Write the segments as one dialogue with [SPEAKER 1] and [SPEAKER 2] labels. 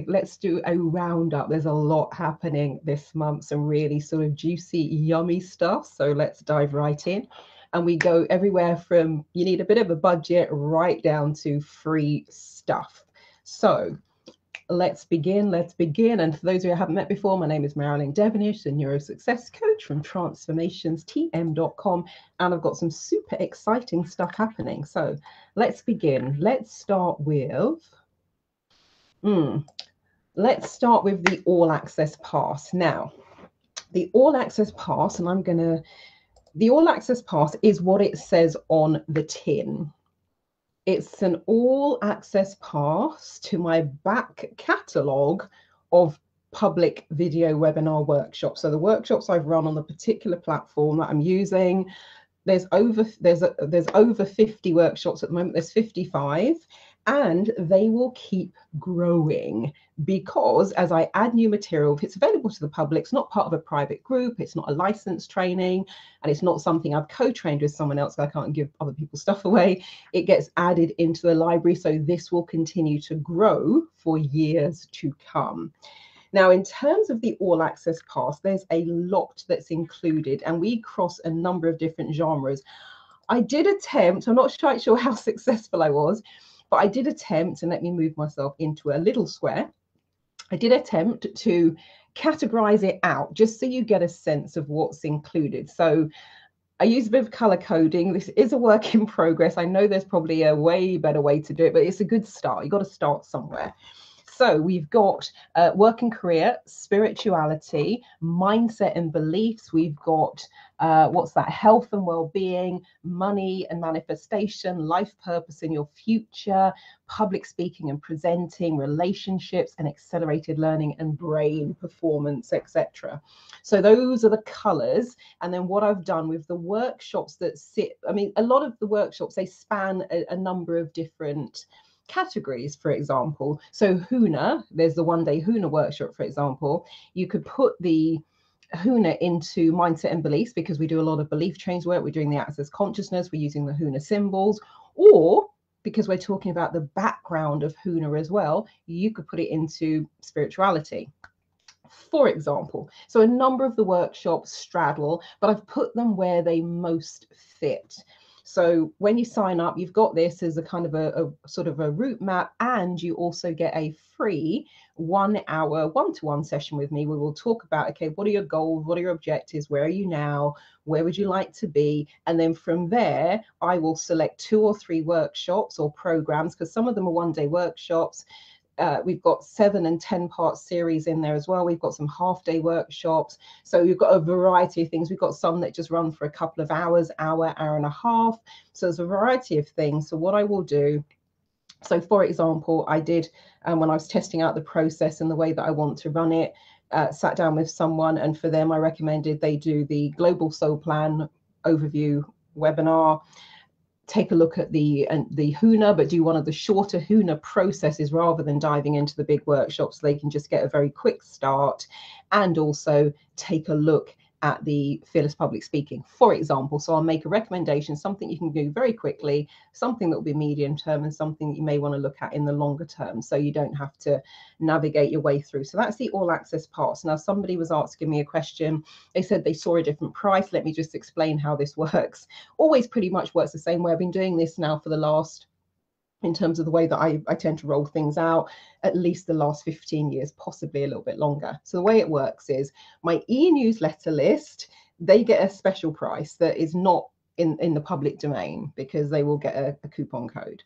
[SPEAKER 1] let's do a roundup. There's a lot happening this month, some really sort of juicy, yummy stuff. So let's dive right in. And we go everywhere from you need a bit of a budget right down to free stuff. So let's begin. Let's begin. And for those of you I haven't met before, my name is Marilyn Devonish, a NeuroSuccess coach from transformationstm.com. And I've got some super exciting stuff happening. So let's begin. Let's start with the All Access Pass. Now, the All Access Pass, the All Access Pass is what it says on the tin. It's an all access pass to my back catalogue of public video webinar workshops. So the workshops I've run on the particular platform that I'm using, there's over 50 workshops at the moment. There's 55, and they will keep growing because as I add new material, if it's available to the public, it's not part of a private group, it's not a licensed training, and it's not something I've co-trained with someone else, so I can't give other people's stuff away. It gets added into the library, so this will continue to grow for years to come. Now, in terms of the All Access Pass, there's a lot that's included, and we cross a number of different genres. I did attempt, I'm not quite sure how successful I was, but I did attempt, and let me move myself into a little square. I did attempt to categorize it out just so you get a sense of what's included. So I use a bit of color coding. This is a work in progress. I know there's probably a way better way to do it, but it's a good start. You've got to start somewhere. So we've got work and career, spirituality, mindset and beliefs. We've got health and well-being, money and manifestation, life purpose in your future, public speaking and presenting, relationships and accelerated learning, and brain performance, etc. So those are the colors. And then what I've done with the workshops that sit, I mean, a lot of the workshops, they span a number of different categories, for example. So HUNA, there's the one-day HUNA workshop, for example. You could put the HUNA into mindset and beliefs because we do a lot of belief change work. We're doing the access consciousness. We're using the HUNA symbols. Or because we're talking about the background of HUNA as well, you could put it into spirituality, for example. So a number of the workshops straddle, but I've put them where they most fit. So when you sign up, you've got this as a kind of a sort of a route map, and you also get a free 1 hour one-to-one session with me where we'll talk about, okay, what are your goals? What are your objectives? Where are you now? Where would you like to be? And then from there, I will select 2 or 3 workshops or programs, because some of them are one-day workshops. We've got 7 and 10 part series in there as well. We've got some half-day workshops. So you've got a variety of things. We've got some that just run for a couple of hours, hour and a half. So there's a variety of things. So what I will do, so for example, I did, when I was testing out the process and the way that I want to run it, sat down with someone, and for them, I recommended they do the Global Soul Plan overview webinar. Take a look at the HUNA, but do one of the shorter HUNA processes rather than diving into the big workshops, so they can just get a very quick start, and also take a look at the Fearless Public Speaking, for example. So I'll make a recommendation, something you can do very quickly, something that will be medium term, and something that you may want to look at in the longer term, so you don't have to navigate your way through. So that's the All Access Pass. Now, somebody was asking me a question. They said they saw a different price. Let me just explain how this works. Always pretty much works the same way. I've been doing this now for the last, in terms of the way that I tend to roll things out, at least the last 15 years, possibly a little bit longer. So the way it works is my e-newsletter list, they get a special price that is not in the public domain, because they will get a coupon code.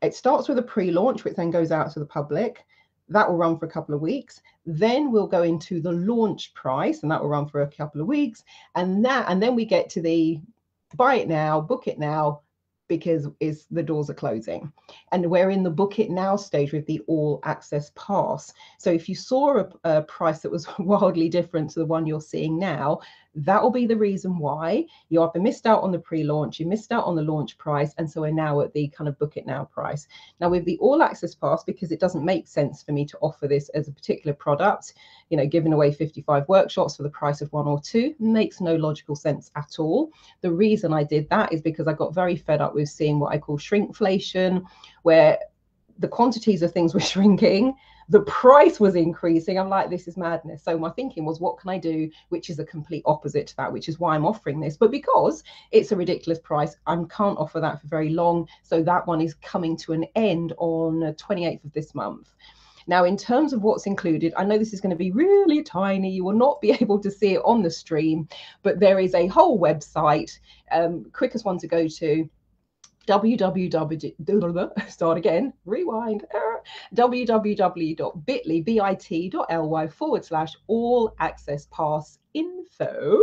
[SPEAKER 1] It starts with a pre-launch, which then goes out to the public. That will run for a couple of weeks. Then we'll go into the launch price, and that will run for a couple of weeks. And then we get to the buy it now, book it now, because the doors are closing. And we're in the book it now stage with the All Access Pass. So if you saw a price that was wildly different to the one you're seeing now, that will be the reason why. You either missed out on the pre-launch, you missed out on the launch price, and so we're now at the kind of book it now price. Now with the All Access Pass, because it doesn't make sense for me to offer this as a particular product, giving away 55 workshops for the price of 1 or 2 makes no logical sense at all. The reason I did that is because I got very fed up with seeing what I call shrinkflation, where the quantities of things were shrinking, the price was increasing. I'm like, this is madness. So my thinking was, what can I do which is a complete opposite to that, which is why I'm offering this. But because it's a ridiculous price, I can't offer that for very long. So that one is coming to an end on the 28th of this month. Now, in terms of what's included, I know this is going to be really tiny. You will not be able to see it on the stream, but there is a whole website, quickest one to go to, start again, rewind, www.bit.ly/all access pass info,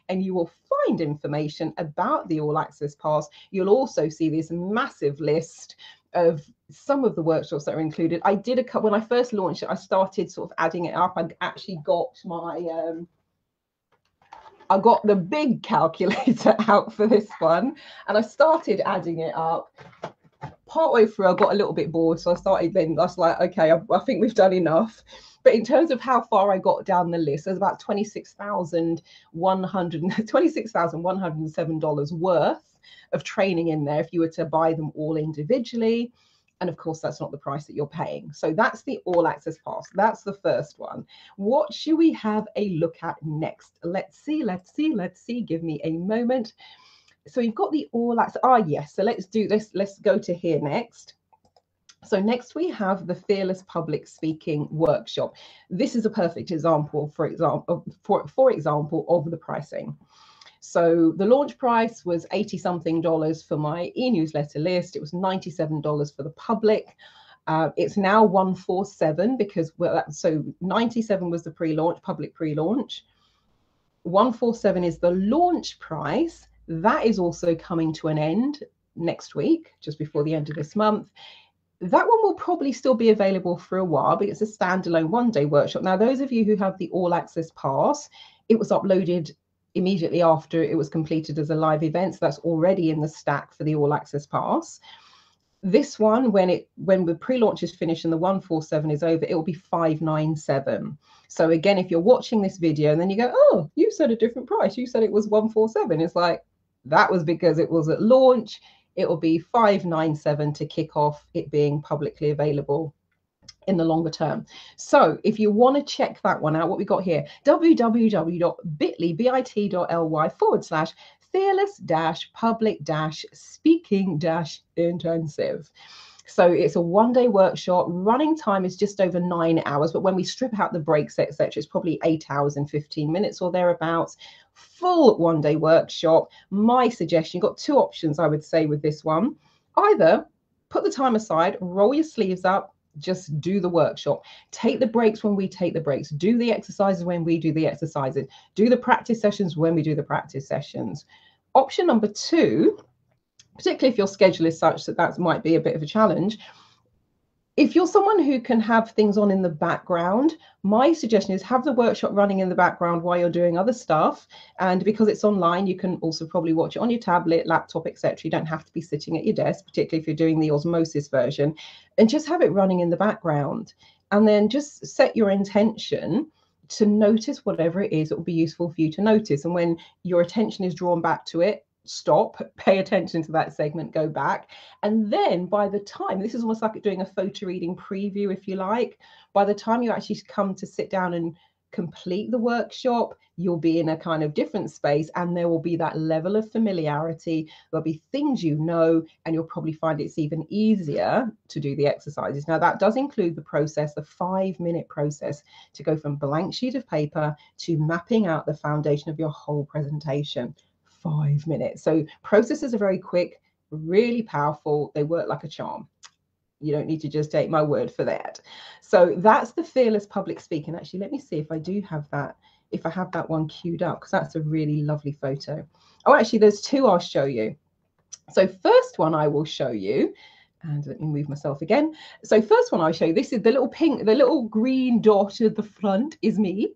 [SPEAKER 1] and you will find information about the all access pass. You'll also see this massive list of some of the workshops that are included. I did a couple when I first launched it. I started sort of adding it up. I actually got my I got the big calculator out for this one, and I started adding it up. Partway through, I got a little bit bored, so I was like, okay, I think we've done enough. But in terms of how far I got down the list, there's about $26,107 worth of training in there if you were to buy them all individually. And of course, that's not the price that you're paying. So that's the all access pass. That's the first one. What should we have a look at next? Let's see. Give me a moment. So you've got the all access. Yes. So let's do this. Let's go to here next. So next we have the Fearless Public Speaking Workshop. This is a perfect example, for example, of the pricing. So the launch price was $80-something for my e-newsletter list. It was $97 for the public. It's now $147 because, well, so $97 was the pre-launch, public pre-launch. $147 is the launch price. That is also coming to an end next week, just before the end of this month. That one will probably still be available for a while, but it's a standalone one-day workshop. Now, those of you who have the All Access Pass, it was uploaded immediately after it was completed as a live event. So that's already in the stack for the All Access Pass. This one, when the pre-launch is finished and the 147 is over, it will be $597. So again, if you're watching this video and then you go, oh, you said a different price, you said it was 147. It's like, that was because it was at launch. It will be $597 to kick off it being publicly available in the longer term. So if you want to check that one out, what we got here, www.bit.ly/fearless-public-speaking-intensive. So it's a one-day workshop. Running time is just over 9 hours, but when we strip out the breaks, etc., it's probably 8 hours and 15 minutes or thereabouts. Full one-day workshop. My suggestion, you've got two options, I would say, with this one. Either put the time aside, roll your sleeves up, just do the workshop. Take the breaks when we take the breaks. Do the exercises when we do the exercises. Do the practice sessions when we do the practice sessions. Option number two, particularly if your schedule is such that might be a bit of a challenge. If you're someone who can have things on in the background, my suggestion is have the workshop running in the background while you're doing other stuff. And because it's online, you can also probably watch it on your tablet, laptop, etc. You don't have to be sitting at your desk, particularly if you're doing the osmosis version, and just have it running in the background. And then just set your intention to notice whatever it is that will be useful for you to notice. And when your attention is drawn back to it, stop, pay attention to that segment, go back. And then by the time, this is almost like doing a photo reading preview, if you like, by the time you actually come to sit down and complete the workshop, you'll be in a kind of different space, and there will be that level of familiarity. There'll be things you know, and you'll probably find it's even easier to do the exercises. Now, that does include the process, the 5-minute process to go from blank sheet of paper to mapping out the foundation of your whole presentation. 5 minutes. So processes are very quick, really powerful. They work like a charm. You don't need to just take my word for that. So that's the Fearless Public Speaking. Actually, let me see if I do have that, if I have that one queued up, because that's a really lovely photo. Oh, actually, there's two I'll show you. So first one I will show you, and let me move myself again. So first one I'll show you, this is the little pink, the little green dot at the front is me.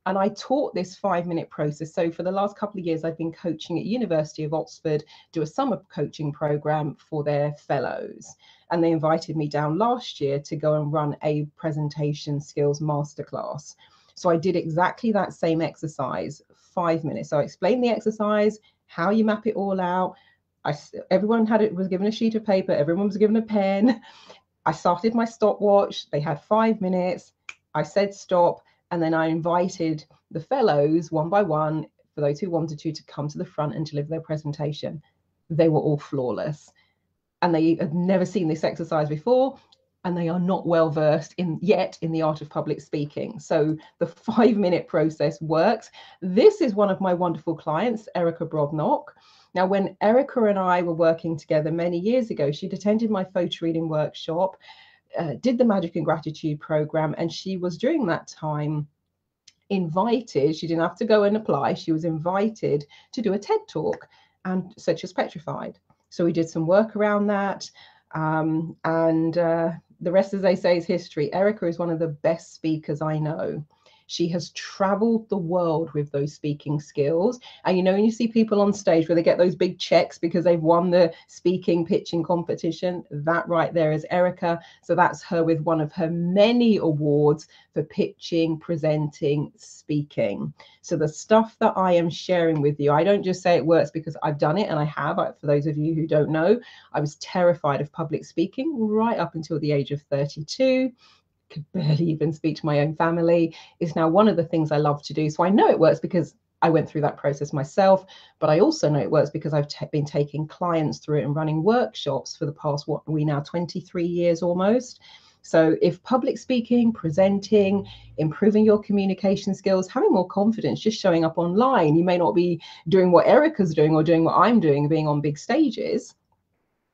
[SPEAKER 1] And I taught this 5-minute process. So for the last couple of years, I've been coaching at University of Oxford, do a summer coaching program for their fellows. And they invited me down last year to go and run a presentation skills masterclass. So I did exactly that same exercise, 5 minutes. So I explained the exercise, how you map it all out. Everyone was given a sheet of paper. Everyone was given a pen. I started my stopwatch. They had 5 minutes. I said stop. And then I invited the fellows one by one, for those who wanted to come to the front and deliver their presentation. They were all flawless. And they had never seen this exercise before. And they are not well versed yet in the art of public speaking. So the 5-minute process works. This is one of my wonderful clients, Erica Brodnock. Now, when Erica and I were working together many years ago, she'd attended my photo reading workshop, did the Magic and Gratitude program, and she was during that time invited. She didn't have to go and apply. She was invited to do a TED talk, and said she was petrified. So we did some work around that. The rest, as they say, is history. Erica is one of the best speakers I know. She has traveled the world with those speaking skills. And you know, when you see people on stage where they get those big checks because they've won the speaking pitching competition, that right there is Erica. So that's her with one of her many awards for pitching, presenting, speaking. So the stuff that I am sharing with you, I don't just say it works because I've done it, and I have. For those of you who don't know, I was terrified of public speaking right up until the age of 32. Could barely even speak to my own family. Is now one of the things I love to do. So I know it works because I went through that process myself, but I also know it works because I've been taking clients through it and running workshops for the past, 23 years almost. So if public speaking, presenting, improving your communication skills, having more confidence, just showing up online, you may not be doing what Erica's doing or doing what I'm doing, being on big stages.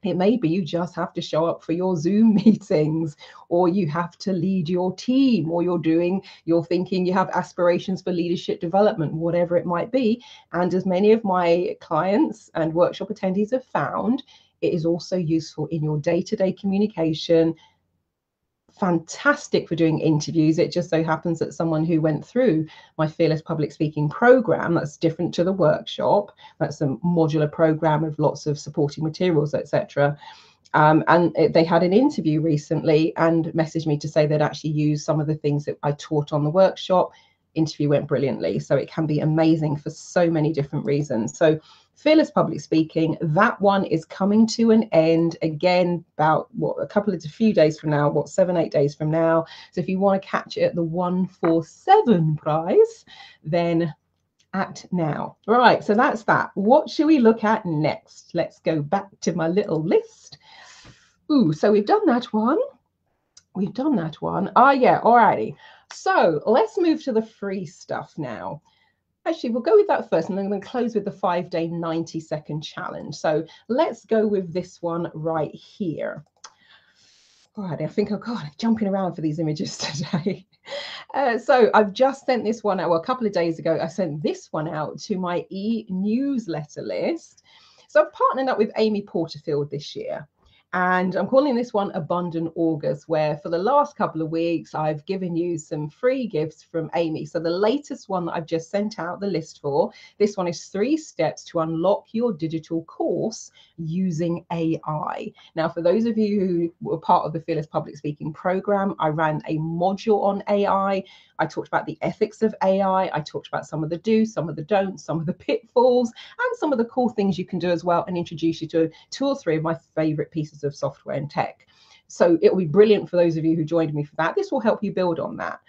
[SPEAKER 1] It may be you just have to show up for your Zoom meetings, or you have to lead your team, or you're thinking you have aspirations for leadership development, whatever it might be. And as many of my clients and workshop attendees have found, it is also useful in your day-to-day communication. Fantastic for doing interviews. It just so happens that someone who went through my Fearless Public Speaking program, that's different to the workshop, that's a modular program with lots of supporting materials, etc. They had an interview recently and messaged me to say they'd actually used some of the things that I taught on the workshop. Interview went brilliantly. So it can be amazing for so many different reasons. So Fearless Public Speaking, that one is coming to an end again about a few days from now, 7-8 days from now. So if you want to catch it at the 147 price, then act now. Right, so that's that. What should we look at next? Let's go back to my little list. So we've done that one. Yeah, alrighty. So let's move to the free stuff now. Actually, we'll go with that first, and then I'm going to close with the 5-day 90-second challenge. So let's go with this one right here. All right, I think, oh God, I'm jumping around for these images today. So I've just sent this one out, a couple of days ago. I sent this one out to my e-newsletter list. So I've partnered up with Amy Porterfield this year. And I'm calling this one Abundant August, where for the last couple of weeks, I've given you some free gifts from Amy. So the latest one that I've just sent out the list for, this one is 3 steps to unlock your digital course using AI. Now, for those of you who were part of the Fearless Public Speaking program, I ran a module on AI. I talked about the ethics of AI. I talked about some of the do's, some of the don'ts, some of the pitfalls, and some of the cool things you can do as well, and introduce you to 2 or 3 of my favorite pieces of software and tech. So it will be brilliant for those of you who joined me for that. This will help you build on that.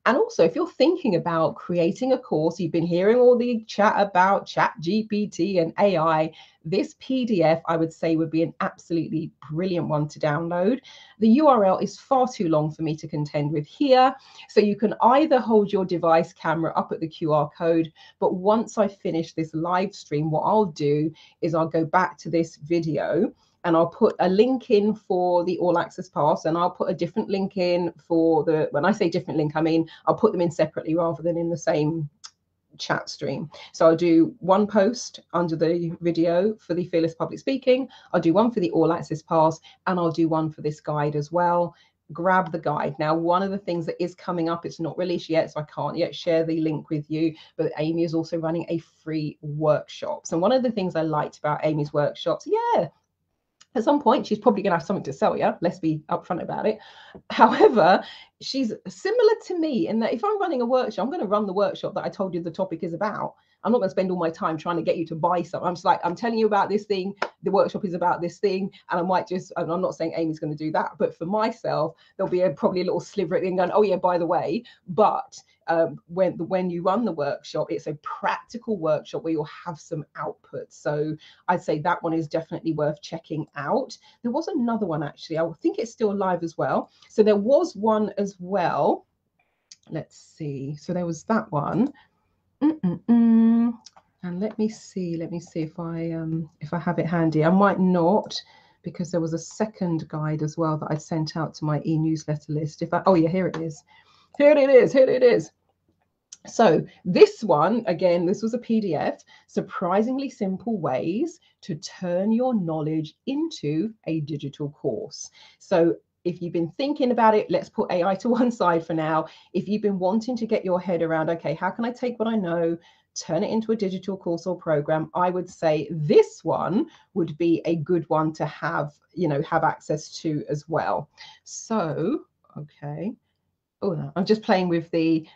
[SPEAKER 1] And also, if you're thinking about creating a course, you've been hearing all the chat about ChatGPT and AI, this PDF, I would say, would be an absolutely brilliant one to download. The URL is far too long for me to contend with here. So you can either hold your device camera up at the QR code, but once I finish this live stream, what I'll do is I'll go back to this video, and I'll put a link in for the All Access Pass, and I'll put a different link in for when I say different link, I mean I'll put them in separately rather than in the same chat stream. So I'll do one post under the video for the Fearless Public Speaking, I'll do one for the All Access Pass, and I'll do one for this guide as well. Grab the guide. Now, one of the things that is coming up, it's not released yet, so I can't yet share the link with you, but Amy is also running a free workshop. So one of the things I liked about Amy's workshops, At some point, she's probably going to have something to sell you. Let's be upfront about it. However, she's similar to me in that if I'm running a workshop, I'm going to run the workshop that I told you the topic is about. I'm not going to spend all my time trying to get you to buy something. I'm just like, I'm telling you about this thing. The workshop is about this thing. And I might just, and I'm not saying Amy's going to do that, but for myself, there'll be probably a little sliver at the end going, oh yeah, by the way, but when you run the workshop, it's a practical workshop where you'll have some output. So I'd say that one is definitely worth checking out. There was another one actually. I think it's still live as well. So there was one as well. Let's see. So there was that one. And let me see if I have it handy. I might not, because there was a second guide as well that I sent out to my e-newsletter list. Oh yeah, here it is. Here it is. So this one, again, this was a PDF, surprisingly simple ways to turn your knowledge into a digital course. So if you've been thinking about it, let's put AI to one side for now. If you've been wanting to get your head around, okay, how can I take what I know, turn it into a digital course or program, I would say this one would be a good one to have access to as well. So, okay. Oh, no, I'm just playing with the,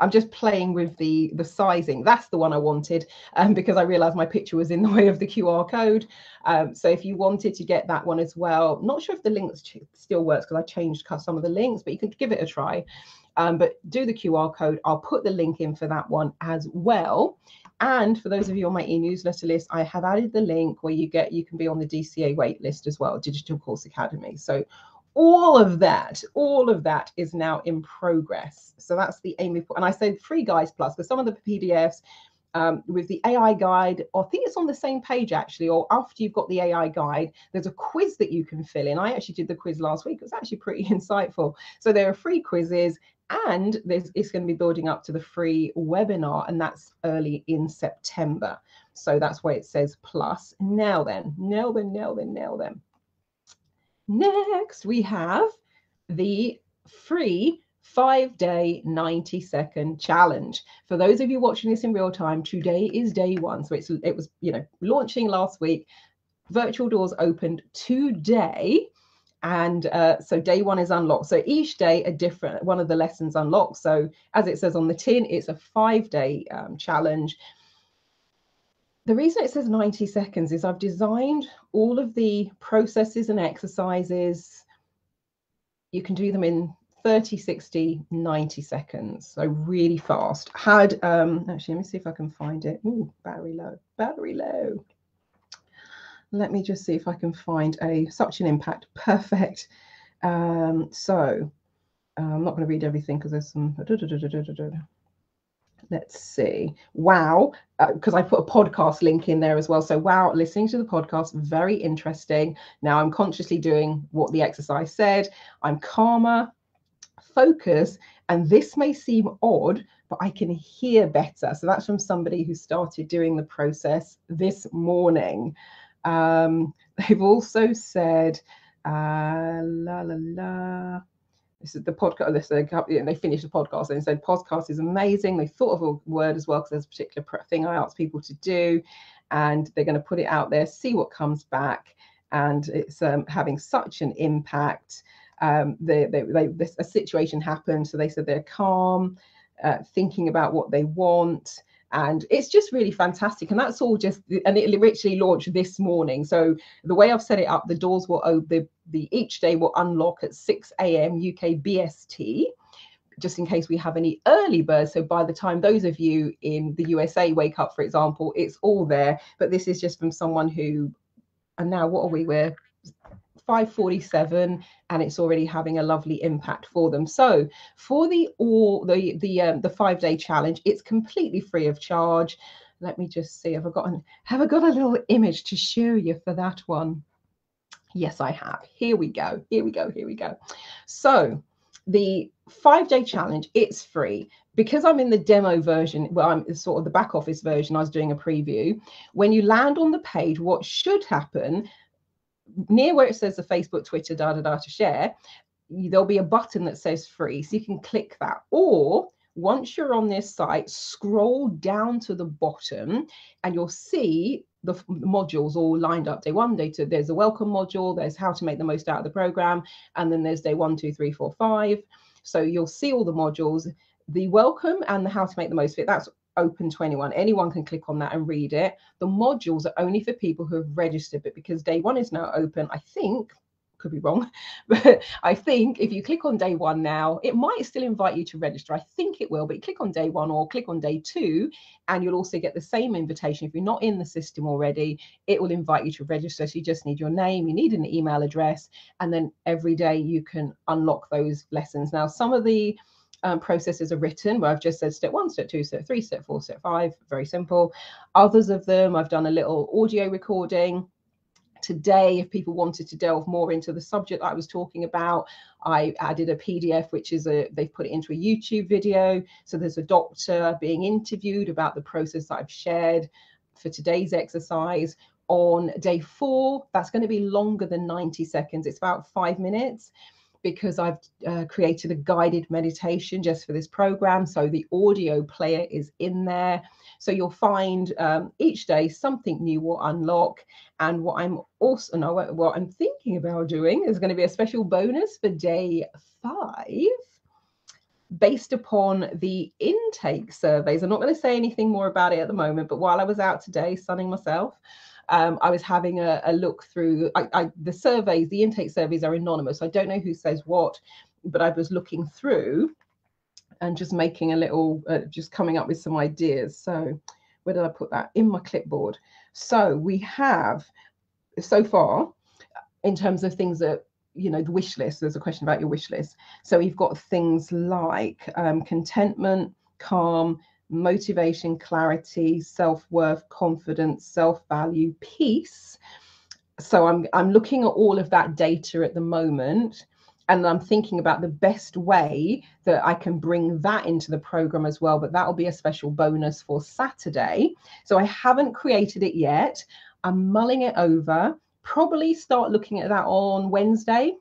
[SPEAKER 1] I'm just playing with the sizing. That's the one I wanted, because I realized my picture was in the way of the QR code. So if you wanted to get that one as well, not sure if the links still works because I changed some of the links, but you can give it a try. But do the QR code. I'll put the link in for that one as well. And for those of you on my e-newsletter list, I have added the link where you can be on the DCA wait list as well, Digital Course Academy. So all of that is now in progress. So that's the aim. And I said free guides plus, because some of the PDFs with the AI guide, or I think it's on the same page actually, or after you've got the AI guide, there's a quiz that you can fill in. I actually did the quiz last week. It was actually pretty insightful. So there are free quizzes, and it's going to be building up to the free webinar, and that's early in September. So that's why it says plus. Now then. Next, we have the free 5-day 90-second challenge. For those of you watching this in real time, today is day one. So it was launching last week. Virtual doors opened today. And so day one is unlocked. So each day a different one of the lessons unlocked. So as it says on the tin, it's a 5-day challenge. The reason it says 90 seconds is I've designed all of the processes and exercises. You can do them in 30, 60, 90 seconds. So really fast. Actually, let me see if I can find it. Ooh, battery low. Let me just see if I can find such an impact. Perfect. So I'm not going to read everything because there's some. Let's see. Wow, because I put a podcast link in there as well. So wow, listening to the podcast, very interesting. Now I'm consciously doing what the exercise said. I'm calmer, focus, and this may seem odd, but I can hear better. So that's from somebody who started doing the process this morning. They've also said, this is the podcast. They finished the podcast and said, podcast is amazing. They thought of a word as well, because there's a particular thing I asked people to do, and they're going to put it out there, see what comes back. And it's having such an impact. A situation happened. So they said they're calm, thinking about what they want. And it's just really fantastic. And that's all and it literally launched this morning. So the way I've set it up, the doors will open, each day will unlock at 6 a.m. UK BST, just in case we have any early birds. So by the time those of you in the USA wake up, for example, it's all there. But this is just from someone who, and now what are we? We're 5:47, and it's already having a lovely impact for them. So for the 5-day challenge, it's completely free of charge. Let me just see, have I got a little image to show you for that one? Yes, I have. Here we go. So the 5-day challenge, it's free. Because I'm in the demo version, well, I'm sort of the back office version, I was doing a preview. When you land on the page, what should happen, near where it says the Facebook, Twitter, to share, there'll be a button that says free. So you can click that. Or once you're on this site, scroll down to the bottom and you'll see the modules all lined up. Day 1, day 2, there's a welcome module, there's how to make the most out of the program, and then there's day 1, 2, 3, 4, 5. So you'll see all the modules, the welcome and the how to make the most of it. That's open to anyone. Anyone can click on that and read it. The modules are only for people who have registered, but because day 1 is now open, I think, could be wrong, but I think if you click on day 1 now, it might still invite you to register. I think it will, but click on day 1 or click on day 2 and you'll also get the same invitation. If you're not in the system already, it will invite you to register. So you just need your name, you need an email address, and then every day you can unlock those lessons. Now, some of the processes are written where I've just said step 1, step 2, step 3, step 4, step 5, very simple. Others of them, I've done a little audio recording. Today, if people wanted to delve more into the subject I was talking about, I added a PDF, which is they've put it into a YouTube video. So there's a doctor being interviewed about the process that I've shared for today's exercise. On day 4, that's going to be longer than 90 seconds. It's about 5 minutes, because I've created a guided meditation just for this program. So the audio player is in there. So you'll find each day something new will unlock. And what I'm also, no, what I'm thinking about doing is going to be a special bonus for day 5 based upon the intake surveys. I'm not going to say anything more about it at the moment, but while I was out today sunning myself, I was having a look through the surveys. The intake surveys are anonymous. I don't know who says what, but I was looking through and just making a little, just coming up with some ideas. So where did I put that? In my clipboard. So we have, so far, in terms of things that, you know, the wish list, there's a question about your wish list. So we've got things like contentment, calm, motivation, clarity, self-worth, confidence, self-value, peace. So I'm looking at all of that data at the moment, and I'm thinking about the best way that I can bring that into the program as well. But that will be a special bonus for Saturday. So I haven't created it yet. I'm mulling it over. Probably start looking at that on Wednesday,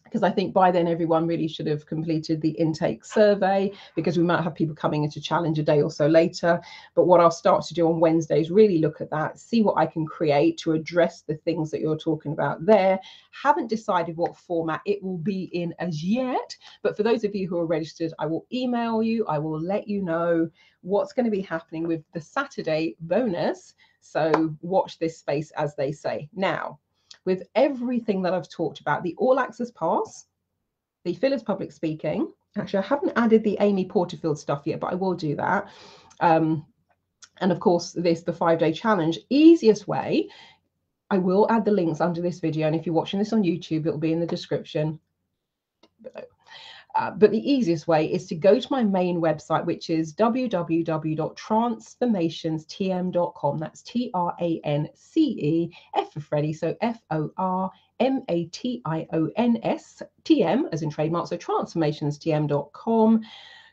[SPEAKER 1] because I think by then everyone really should have completed the intake survey, because we might have people coming into challenge a day or so later. But what I'll start to do on Wednesday is really look at that, see what I can create to address the things that you're talking about there. Haven't decided what format it will be in as yet, but for those of you who are registered, I will email you, I will let you know what's going to be happening with the Saturday bonus. So watch this space, as they say. Now, with everything that I've talked about, the All Access Pass, the Phyllis Public Speaking, actually I haven't added the Amy Porterfield stuff yet, but I will do that. And of course, the 5-day challenge, easiest way, I will add the links under this video. And if you're watching this on YouTube, it'll be in the description below. But the easiest way is to go to my main website, which is www.transformationstm.com. That's TRANCE, F for Freddie, so FORMATIONSTM, as in trademark, so transformationstm.com.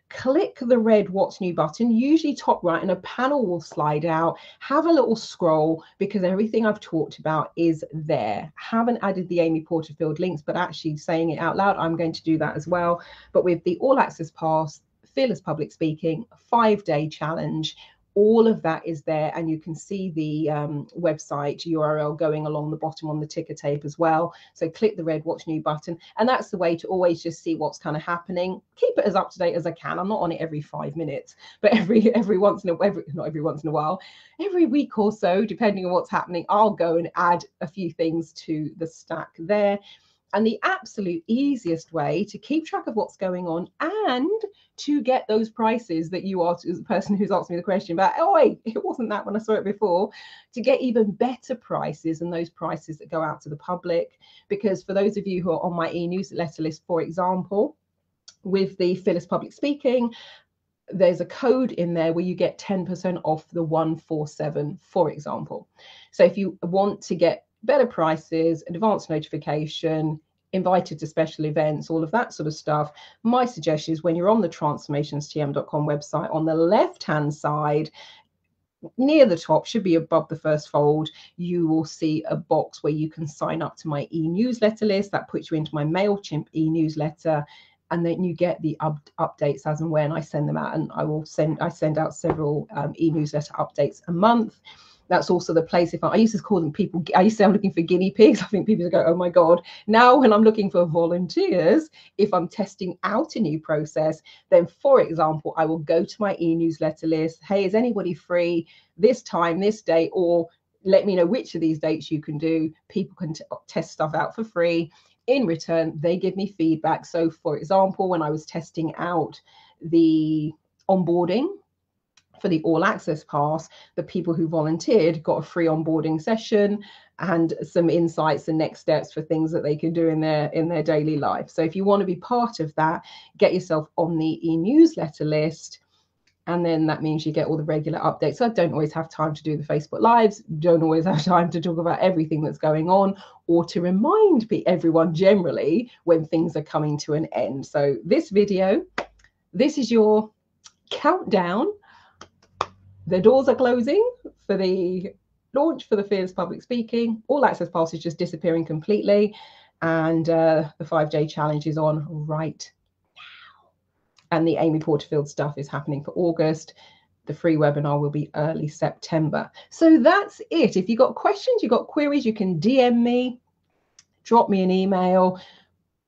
[SPEAKER 1] Click the red What's New button, usually top right, and a panel will slide out. Have a little scroll, because everything I've talked about is there. Haven't added the Amy Porterfield links, but actually saying it out loud, I'm going to do that as well. But with the All Access Pass, Fearless Public Speaking, 5-day challenge, all of that is there, and you can see the website URL going along the bottom on the ticker tape as well. So click the red What's New button, and that's the way to always just see what's kind of happening. Keep it as up to date as I can. I'm not on it every 5 minutes, but every once in a not every once in a while, every week or so, depending on what's happening, I'll go and add a few things to the stack there. And the absolute easiest way to keep track of what's going on and to get those prices that you are, as a person who's asked me the question about, oh wait, it wasn't that when I saw it before, to get even better prices than those prices that go out to the public. Because for those of you who are on my e-newsletter list, for example, with the Phyllis Public Speaking, there's a code in there where you get 10% off the 147, for example. So if you want to get better prices, advanced notification, invited to special events, all of that sort of stuff, my suggestion is when you're on the transformationstm.com website, on the left-hand side, near the top, should be above the first fold, you will see a box where you can sign up to my e-newsletter list. That puts you into my MailChimp e-newsletter, and then you get the updates as and when I send them out. And I send out several e-newsletter updates a month. That's also the place. If I used to call them people, I used to say I'm looking for guinea pigs. I think people go, oh my God. Now when I'm looking for volunteers, if I'm testing out a new process, then for example, I will go to my e-newsletter list. Hey, is anybody free this time, this date, or let me know which of these dates you can do. People can test stuff out for free. In return, they give me feedback. So for example, when I was testing out the onboarding for the all access pass, the people who volunteered got a free onboarding session and some insights and next steps for things that they can do in their daily life. So if you want to be part of that, get yourself on the e-newsletter list. And then that means you get all the regular updates. So I don't always have time to do the Facebook Lives, don't always have time to talk about everything that's going on, or to remind everyone generally when things are coming to an end. So this video, this is your countdown. The doors are closing for the launch for the Fearless Public Speaking. All Access Pass is just disappearing completely. And the 5-day challenge is on right now. And the Amy Porterfield stuff is happening for August. The free webinar will be early September. So that's it. If you've got questions, you've got queries, you can DM me, drop me an email.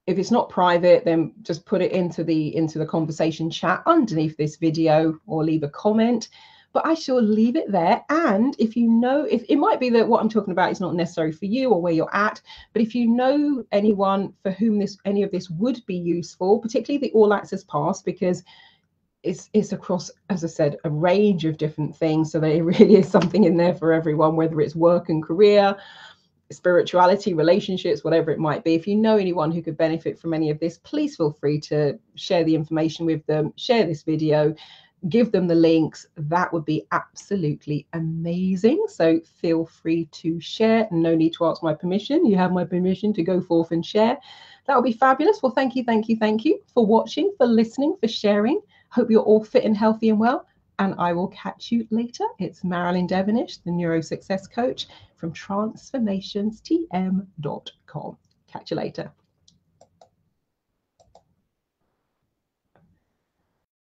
[SPEAKER 1] If it's not private, then just put it into the conversation chat underneath this video or leave a comment. But I shall leave it there. And if you know, if it might be that what I'm talking about is not necessary for you or where you're at, but if you know anyone for whom any of this would be useful, particularly the All Access Pass, because it's across, as I said, a range of different things. So there really is something in there for everyone, whether it's work and career, spirituality, relationships, whatever it might be. If you know anyone who could benefit from any of this, please feel free to share the information with them, share this video, give them the links. That would be absolutely amazing. So feel free to share. No need to ask my permission. You have my permission to go forth and share. That would be fabulous. Well, thank you for watching, for listening, for sharing. Hope you're all fit and healthy and well. And I will catch you later. It's Marilyn Devonish, the NeuroSuccess coach from transformationstm.com. Catch you later.